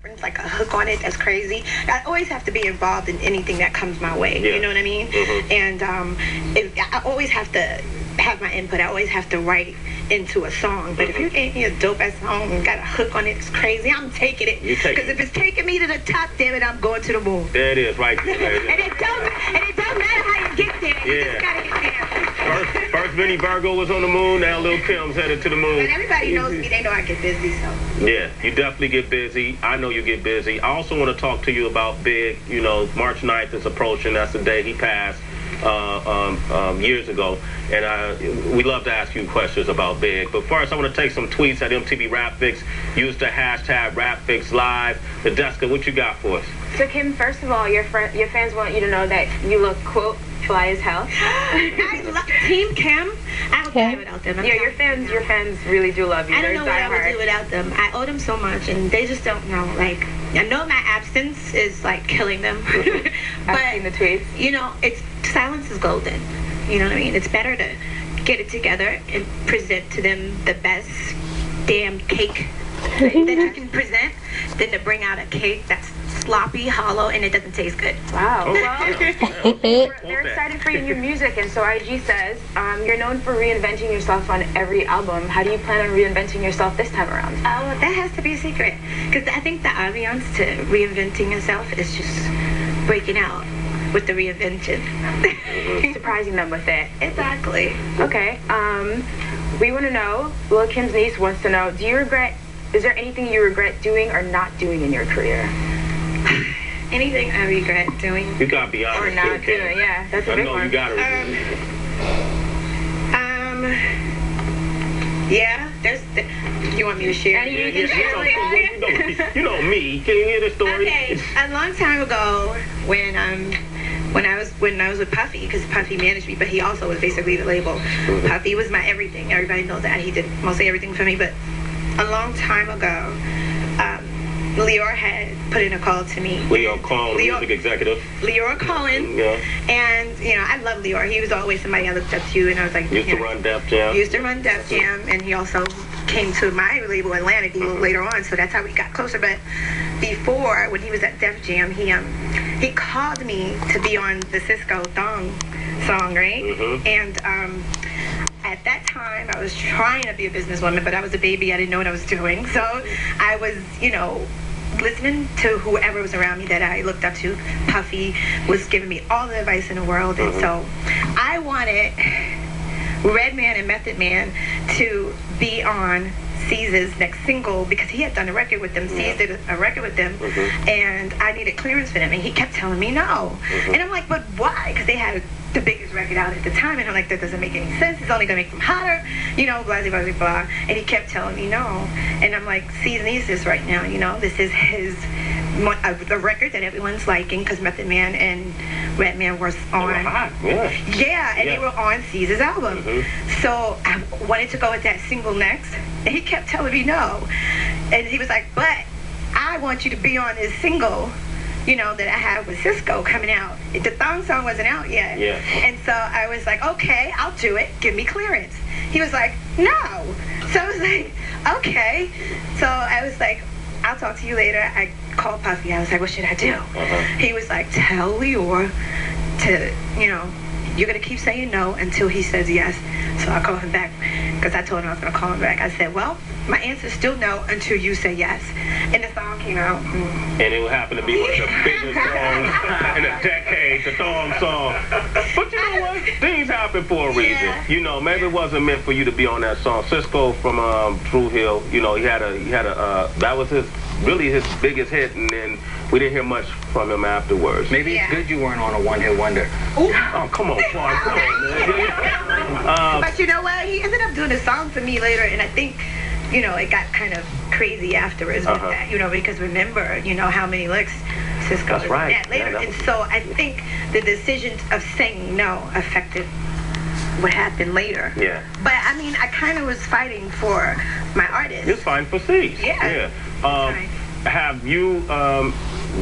like a hook on it that's crazy. I always have to be involved in anything that comes my way. Yeah. You know what I mean? And I always have to have my input. I always have to write into a song. But if you gave me a dope ass song and got a hook on it, it's crazy. I'm taking it. Because if it's taking me to the top, damn it, I'm going to the moon. There it is, right there. and it don't matter how you get there. You just gotta get there. First Vinnie Virgo was on the moon. Now Lil Kim's headed to the moon. But everybody knows me. They know I get busy. So yeah, you definitely get busy. I know you get busy. I also want to talk to you about Big. You know, March 9th is approaching. That's the day he passed years ago. And we love to ask you questions about Big. But first, I want to take some tweets at MTV RapFix. Use the hashtag RapFixLive. Nadeska, what you got for us? So Kim, first of all, your fans want you to know that you look, quote, fly as hell. I love Team Kim. I would die without them. Yeah, your fans really do love you. I don't know what I would do without them. I owe them so much, and they just don't know. Like, I know my absence is like killing them. I've seen the tweets. You know, silence is golden. You know what I mean? It's better to get it together and present to them the best damn cake that you can present than to bring out a cake that's sloppy, hollow, and it doesn't taste good. Wow. Well, they're excited for your new music, and so IG says you're known for reinventing yourself on every album. How do you plan on reinventing yourself this time around? Oh, that has to be a secret, because I think the ambiance to reinventing yourself is just breaking out with the reinvention. Surprising them with it. Exactly. Okay. We want to know, Lil Kim's niece wants to know, is there anything you regret doing or not doing in your career? Anything I regret doing. You gotta be honest. Or not doing, yeah. That's a big one. You gotta yeah, you want me to share? You know me. Can you hear the story? Okay, a long time ago when I was with Puffy, because Puffy managed me, but he also was basically the label. Puffy was my everything. Everybody knows that. He did mostly everything for me. But a long time ago, Leor had put in a call to me. Leor Cohen, music executive. Leor Cohen. Yeah. And, you know, I love Leor. He was always somebody I looked up to, and I was like... Used to run Def Jam. Used to run Def Jam, and he also came to my label, Atlantic, later on, so that's how we got closer. But before, when he was at Def Jam, he called me to be on the Cisco Thong song, right? And at that time, I was trying to be a businesswoman, but I was a baby. I didn't know what I was doing. So I was, you know, listening to whoever was around me that I looked up to. Puffy was giving me all the advice in the world. And so I wanted Redman and Method Man to be on Caesar's next single, because he had done a record with them. Caesar did a record with them, and I needed clearance for them, and he kept telling me no. And I'm like, but why? Because they had the biggest record out at the time, and I'm like, that doesn't make any sense. It's only gonna make them hotter, you know, blah blah blah blah. And he kept telling me no, and I'm like, Caesar needs this right now, you know. This is his the record that everyone's liking, because Method Man and Redman was on. They were on Caesar's album. So I wanted to go with that single next, and he kept telling me no. And he was like, but I want you to be on this single, you know, that I have with Cisco coming out. The Thong song wasn't out yet. And so I was like, okay, I'll do it. Give me clearance. He was like, no. So I was like, okay. So I was like, I'll talk to you later. I called Puffy. I was like, what should I do? He was like, tell Leor to, you know, you're going to keep saying no until he says yes. So I called him back, because I told him I was going to call him back. I said, well, my answer is still no until you say yes. And the song came out. And it would happen to be one of the biggest songs in a decade, the Thong song. But you know what? Things happen for a reason. You know, maybe it wasn't meant for you to be on that song. Cisco from True Hill, you know, he had a that was really his biggest hit, and then we didn't hear much from him afterwards. Maybe it's good you weren't on a one-hit wonder. Oh, come on, Quan, come on, man. But you know what? He ended up doing a song for me later, and I think, you know, it got kind of crazy afterwards with that, you know, because remember, you know, how many licks Cisco was at later. And so I think the decision of saying no affected what happened later. But I mean, I kind of was fighting for my artist. You're fighting for C's. Have you,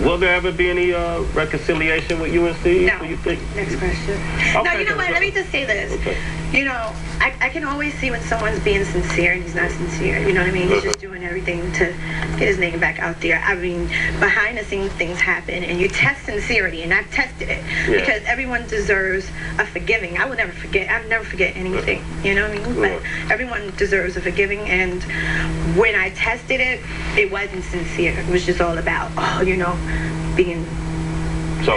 will there ever be any reconciliation with you and Steve? No. Do you think? Next question. Okay, No, you know what? Let me just say this. you know, I can always see when someone's being sincere and he's not sincere. You know what I mean? He's just doing everything to get his name back out there. I mean, behind the scenes things happen, and you test sincerity, and I've tested it because everyone deserves a forgiving. I will never forget. I'll never forget anything. You know what I mean? But everyone deserves a forgiving, and when I tested it, it wasn't sincere. It was just all about, being. So,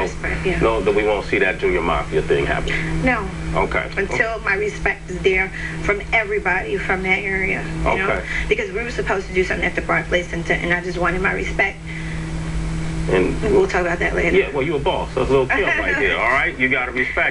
no, that we won't see that Junior Mafia thing happen. No. Okay. Until my respect is there from everybody from that area. You know? Because we were supposed to do something at the Barclays Center, and I just wanted my respect. And we'll talk about that later. Yeah, well, you a boss. That's a little kill right there, all right? You got to respect.